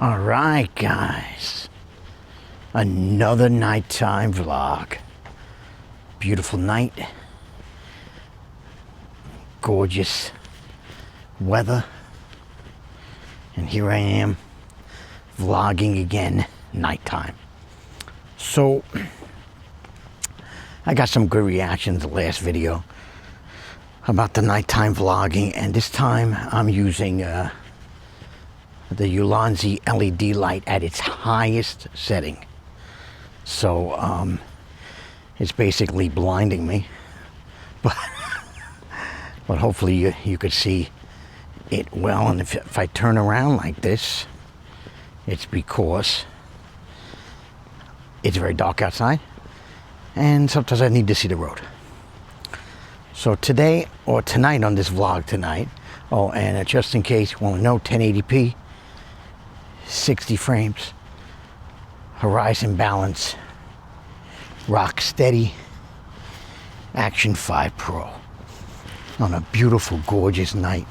All right, guys, another nighttime vlog. Beautiful night, gorgeous weather, and here I am vlogging again, nighttime. So I got some good reactions the last video about the nighttime vlogging, and this time I'm using the Ulanzi LED light at its highest setting. So it's basically blinding me, but hopefully you could see it well. And if I turn around like this, it's because it's very dark outside and sometimes I need to see the road. So today, or tonight on this vlog tonight, and just in case you want to know, 1080p, 60 frames, horizon balance, rock steady, Action 5 Pro on a beautiful, gorgeous night,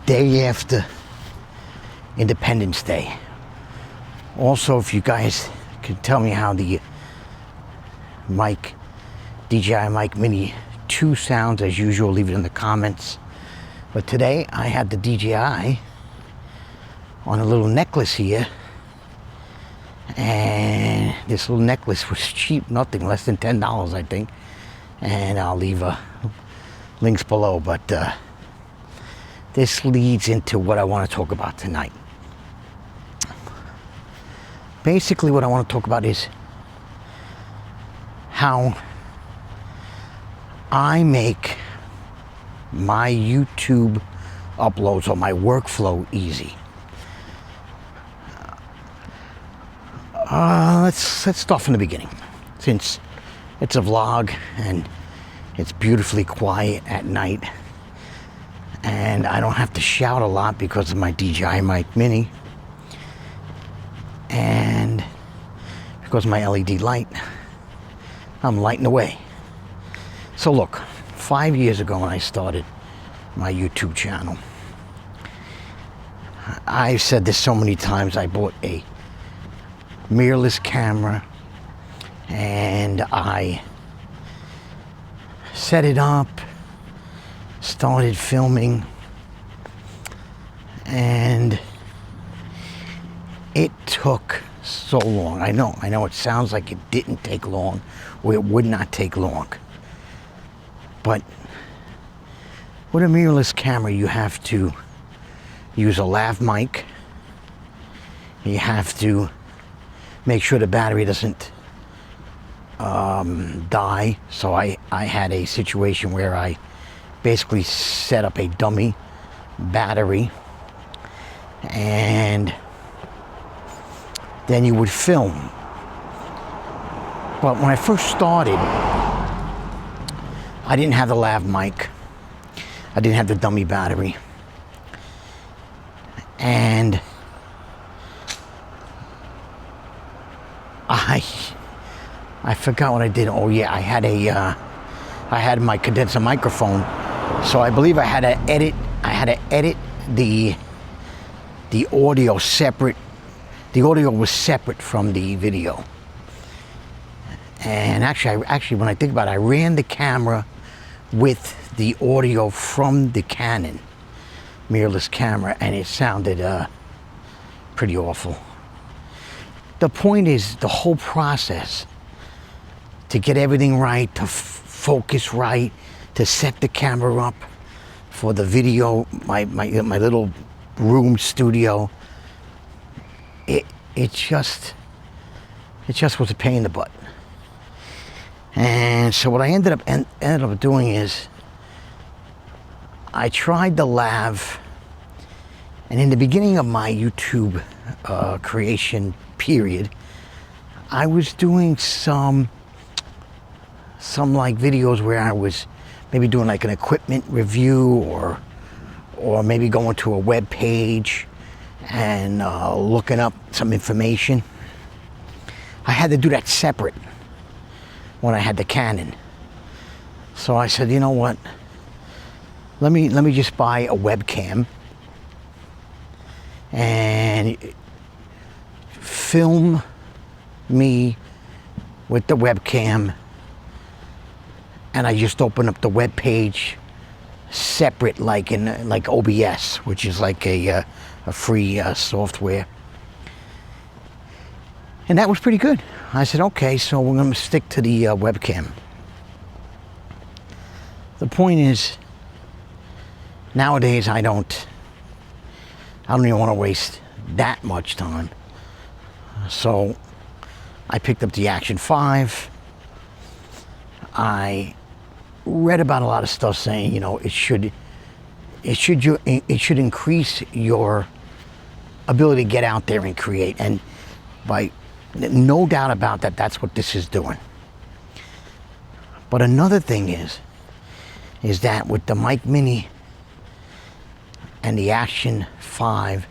day after Independence Day. Also, if you guys could tell me how the DJI Mic Mini 2 sounds as usual, leave it in the comments. But today I had the DJI on a little necklace here, and this little necklace was cheap, nothing less than $10 I think, and I'll leave links below. But this leads into what I want to talk about tonight. Basically what I want to talk about is how I make my YouTube uploads or my workflow easy. Let's start from the beginning. Since it's a vlog and it's beautifully quiet at night, and I don't have to shout a lot because of my DJI Mic Mini, and because of my LED light, I'm lighting away. So look, 5 years ago when I started my YouTube channel, I've said this so many times, I bought a mirrorless camera and I set it up, started filming, and it took so long. I know it sounds like it didn't take long, or it would not take long, but with a mirrorless camera you have to use a lav mic, you have to make sure the battery doesn't die. So I had a situation where I basically set up a dummy battery, and then you would film. But when I first started, I didn't have the lav mic, I didn't have the dummy battery, and I forgot what I did. Oh yeah, I had my condenser microphone, so I believe I had to edit the audio separate. The audio was separate from the video. And actually when I think about it, I ran the camera with the audio from the Canon mirrorless camera, and it sounded pretty awful. The point is, the whole process to get everything right, to focus right, to set the camera up for the video, my little room studio, it just was a pain in the butt. And so what I ended up doing is I tried the lav, and in the beginning of my YouTube creation period, I was doing some like videos where I was maybe doing like an equipment review, or maybe going to a web page and looking up some information. I had to do that separate when I had the Canon. So I said, you know what? Let me just buy a webcam, and film me with the webcam, and I just open up the web page separate, like in like OBS, which is like a free software. And that was pretty good. I said, okay, so we're going to stick to the webcam. The point is, nowadays I don't even want to waste that much time. So I picked up the Action 5. I read about a lot of stuff saying, you know, it should increase your ability to get out there and create. And by no doubt about that, that's what this is doing. But another thing is that with the Mic Mini and the Action 5,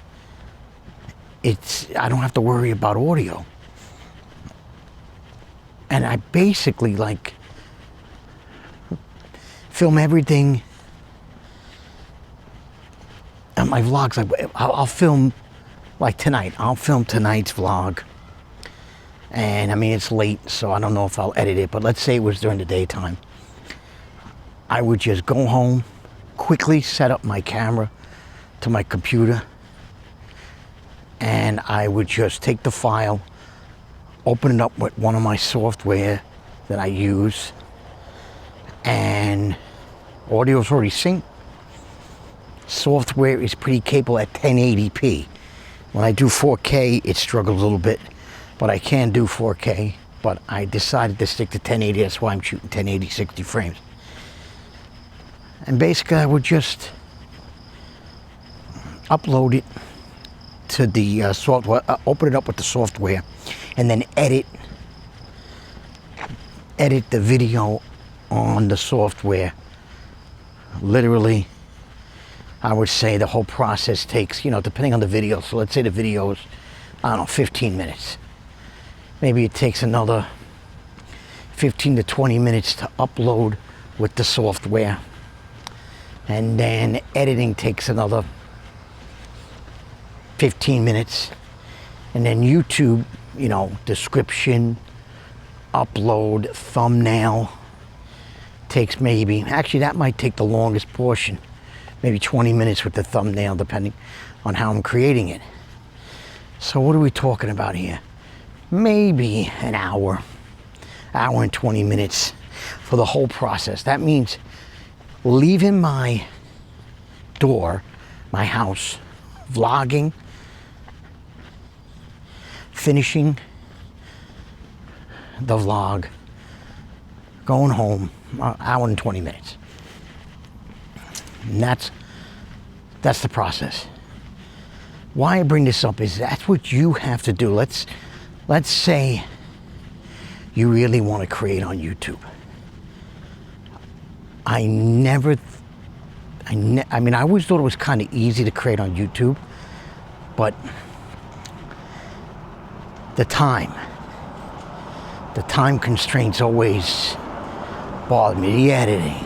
I don't have to worry about audio. And I basically like film everything. And my vlogs, I'll film like tonight. I'll film tonight's vlog. And I mean, it's late, so I don't know if I'll edit it, but let's say it was during the daytime. I would just go home, quickly set up my camera to my computer, and I would just take the file, open it up with one of my software that I use, and audio's already synced. Software is pretty capable at 1080p. When I do 4K, it struggles a little bit, but I can do 4K, but I decided to stick to 1080, that's why I'm shooting 1080, 60 frames. And basically I would just upload it to the software, open it up with the software, and then edit the video on the software. Literally, I would say the whole process takes, you know, depending on the video. So let's say the video is, I don't know, 15 minutes. Maybe it takes another 15 to 20 minutes to upload with the software. And then editing takes another 15 minutes. And then YouTube, you know, description, upload, thumbnail, takes maybe, actually that might take the longest portion, maybe 20 minutes with the thumbnail, depending on how I'm creating it. So what are we talking about here? Maybe an hour and 20 minutes for the whole process. That means leaving my door, my house, vlogging, finishing the vlog, going home, an hour and 20 minutes. And that's the process. Why I bring this up is that's what you have to do. Let's say you really want to create on YouTube. I mean, I always thought it was kind of easy to create on YouTube, but the time constraints always bother me. The editing,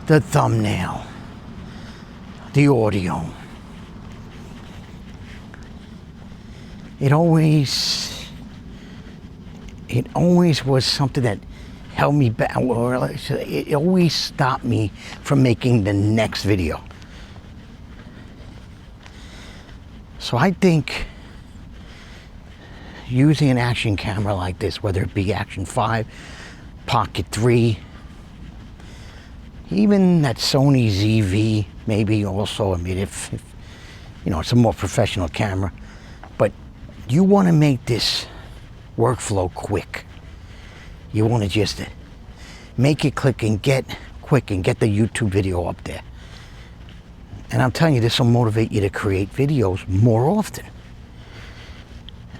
the thumbnail, the audio. It always was something that held me back, or it always stopped me from making the next video. So I think using an action camera like this, whether it be Action 5, Pocket 3, even that Sony ZV, maybe also, I mean, if you know, it's a more professional camera, but you want to make this workflow quick. You want to just make it quick and get the YouTube video up there. And I'm telling you, this will motivate you to create videos more often.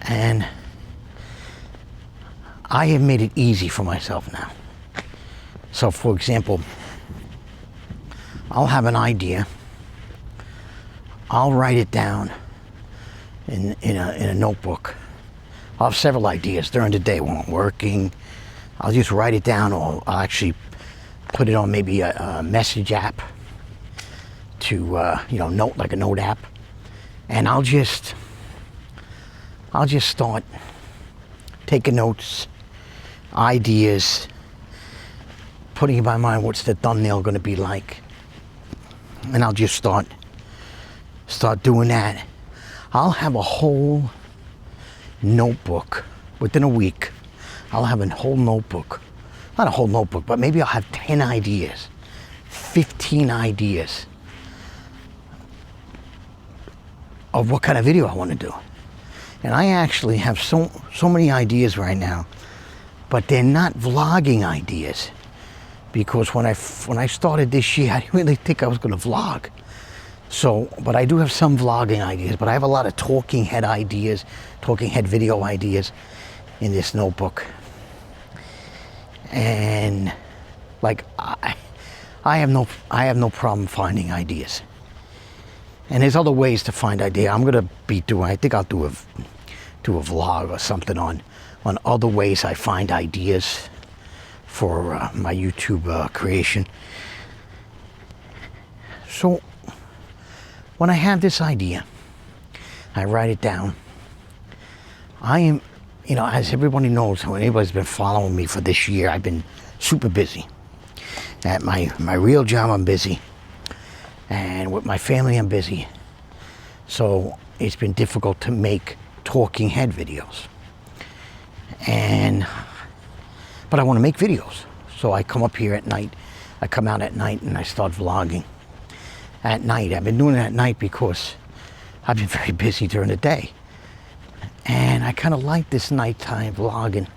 And I have made it easy for myself now. So for example, I'll have an idea, I'll write it down in a notebook. I'll have several ideas during the day when I'm working. I'll just write it down, or I'll actually put it on maybe a message app to note, like a note app, and I'll just start taking notes, ideas, putting in my mind what's the thumbnail going to be like, and I'll just start doing that. I'll have a whole notebook within a week. I'll have a whole notebook, not a whole notebook, but maybe I'll have 10 ideas, 15 ideas of what kind of video I want to do. And I actually have so many ideas right now, but they're not vlogging ideas, because when I started this year, I didn't really think I was going to vlog. So, but I do have some vlogging ideas, but I have a lot of talking head ideas, talking head video ideas in this notebook. And like I have no problem finding ideas. And there's other ways to find idea. I'm gonna be doing. I think I'll do a vlog or something on other ways I find ideas for my YouTube creation. So when I have this idea, I write it down. I am, as everybody knows, when anybody's been following me for this year, I've been super busy. At my real job, I'm busy. And with my family, I'm busy. So it's been difficult to make talking head videos. But I want to make videos. So I come up here at night. I come out at night and I start vlogging at night. I've been doing it at night because I've been very busy during the day. And I kind of like this nighttime vlogging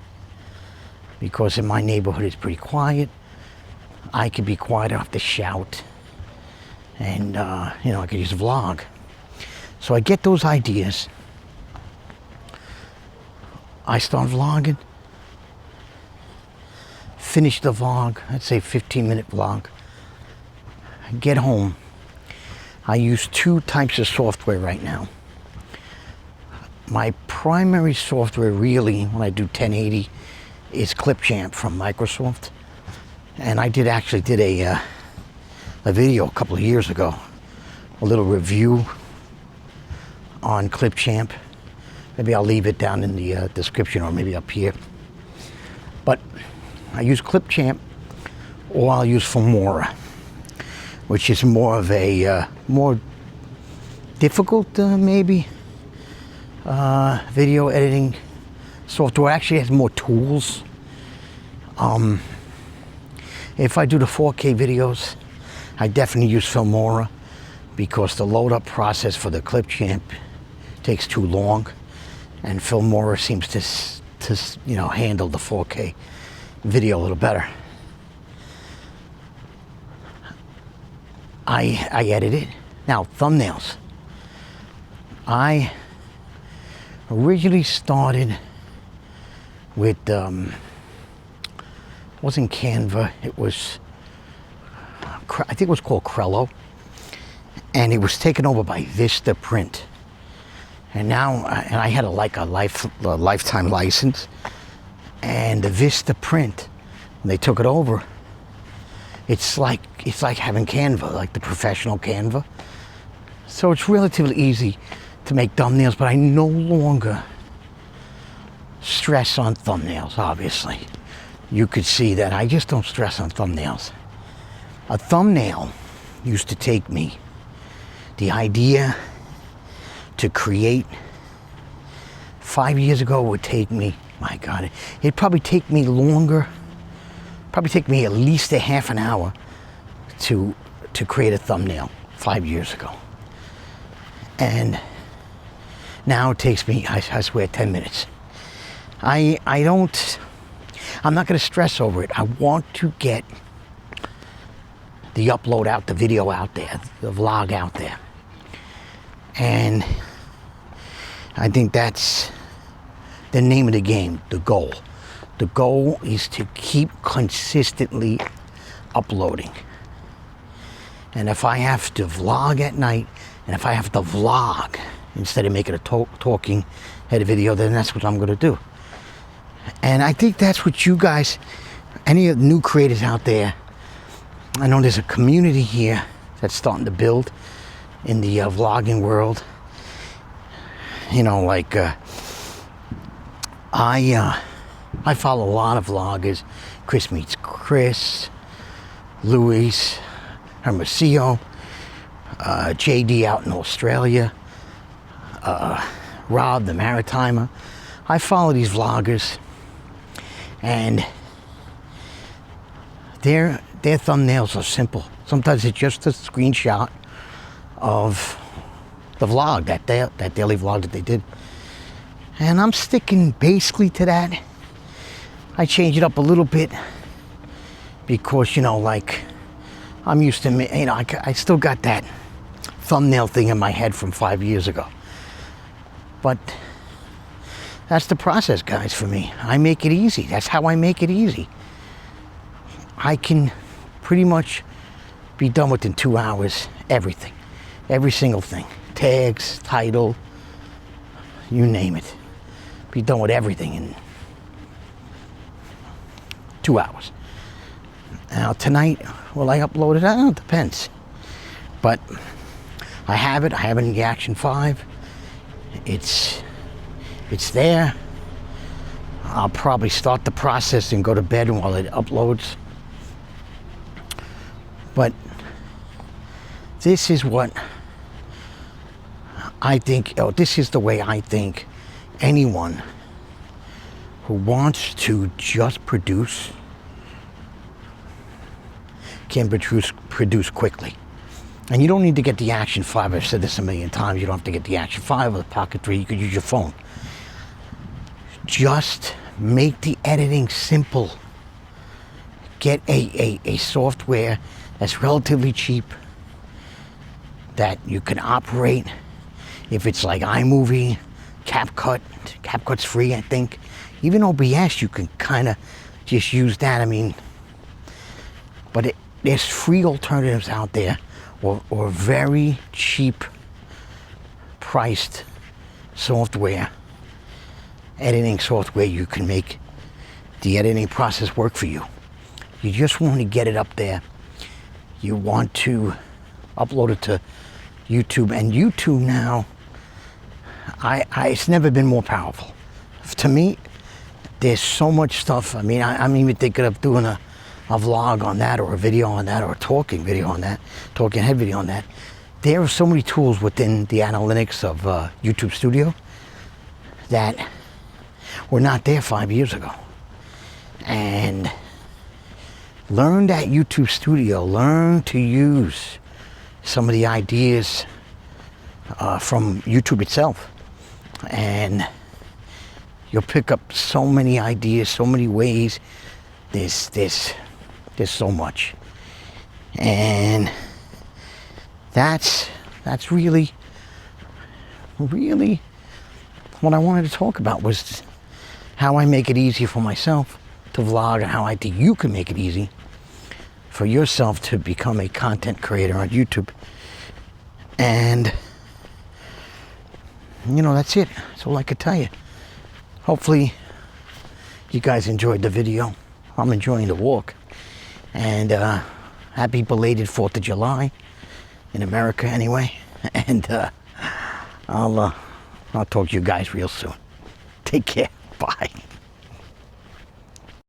because in my neighborhood it's pretty quiet. I can be quiet, I don't have to shout. And, I can just vlog. So I get those ideas. I start vlogging. Finish the vlog, I'd say 15-minute vlog. I get home. I use 2 types of software right now. My primary software really, when I do 1080, is Clipchamp from Microsoft. And I actually did a video a couple of years ago, a little review on Clipchamp. Maybe I'll leave it down in the description or maybe up here. But I use Clipchamp, or I'll use Filmora, which is more of a more difficult maybe video editing software. Actually has more tools. If I do the 4K videos, I definitely use Filmora because the load up process for the Clipchamp takes too long, and Filmora seems to handle the 4K video a little better. I edit it. Now, thumbnails. I originally started with, wasn't Canva, it was, I think it was called Crello, and it was taken over by Vista Print. And now, and I had a lifetime license, and the Vista Print, when they took it over, it's like having Canva, like the professional Canva. So it's relatively easy to make thumbnails, but I no longer stress on thumbnails, obviously. You could see that I just don't stress on thumbnails. A thumbnail used to take me, the idea to create 5 years ago would take me, my God, it'd probably take me longer, probably take me at least a half an hour to create a thumbnail 5 years ago. And now it takes me, I swear, 10 minutes. I'm not going to stress over it. I want to get the upload out, the video out there, the vlog out there. And I think that's the name of the game, the goal. The goal is to keep consistently uploading. And if I have to vlog at night, and if I have to vlog instead of making a talking head video, then that's what I'm going to do. And I think that's what you guys, any of the new creators out there, I know there's a community here that's starting to build in the vlogging world. You know, like I follow a lot of vloggers. Chris Meets Chris, Luis Hermosillo, JD out in Australia, Rob the Maritimer. I follow these vloggers, and their thumbnails are simple. Sometimes it's just a screenshot of the vlog, that daily vlog that they did. And I'm sticking basically to that. I change it up a little bit because, you know, like, I'm used to, you know, I still got that thumbnail thing in my head from 5 years ago. But that's the process, guys, for me. I make it easy. That's how I make it easy. I can pretty much be done within 2 hours, everything. Every single thing. Tags, title, you name it. Be done with everything in 2 hours. Now tonight, will I upload it? I don't know, it depends. But I have it in the Action 5. It's there. I'll probably start the process and go to bed while it uploads. But this is what I think, this is the way I think anyone who wants to just produce can produce quickly. And you don't need to get the Action 5. I've said this a million times. You don't have to get the Action 5 or the Pocket 3. You could use your phone. Just make the editing simple. Get a software that's relatively cheap that you can operate. If it's like iMovie, CapCut's free, I think. Even OBS, you can kind of just use that. I mean, but there's free alternatives out there, or very cheap priced software, editing software. You can make the editing process work for you. You just want to get it up there. You want to upload it to YouTube, and YouTube now, it's never been more powerful. To me, there's so much stuff. I mean, I'm even thinking of doing a vlog on that, or a video on that, or a talking video on that, talking head video on that. There are so many tools within the analytics of YouTube Studio that were not there 5 years ago. And learn that YouTube Studio. Learn to use some of the ideas from YouTube itself. And you'll pick up so many ideas, so many ways. There's so much. And that's really what I wanted to talk about, was how I make it easy for myself to vlog, and how I think you can make it easy for yourself to become a content creator on YouTube. And you know, that's it. That's all I could tell you. Hopefully you guys enjoyed the video. I'm enjoying the walk. And happy belated 4th of July in America anyway. And I'll talk to you guys real soon. Take care. Bye.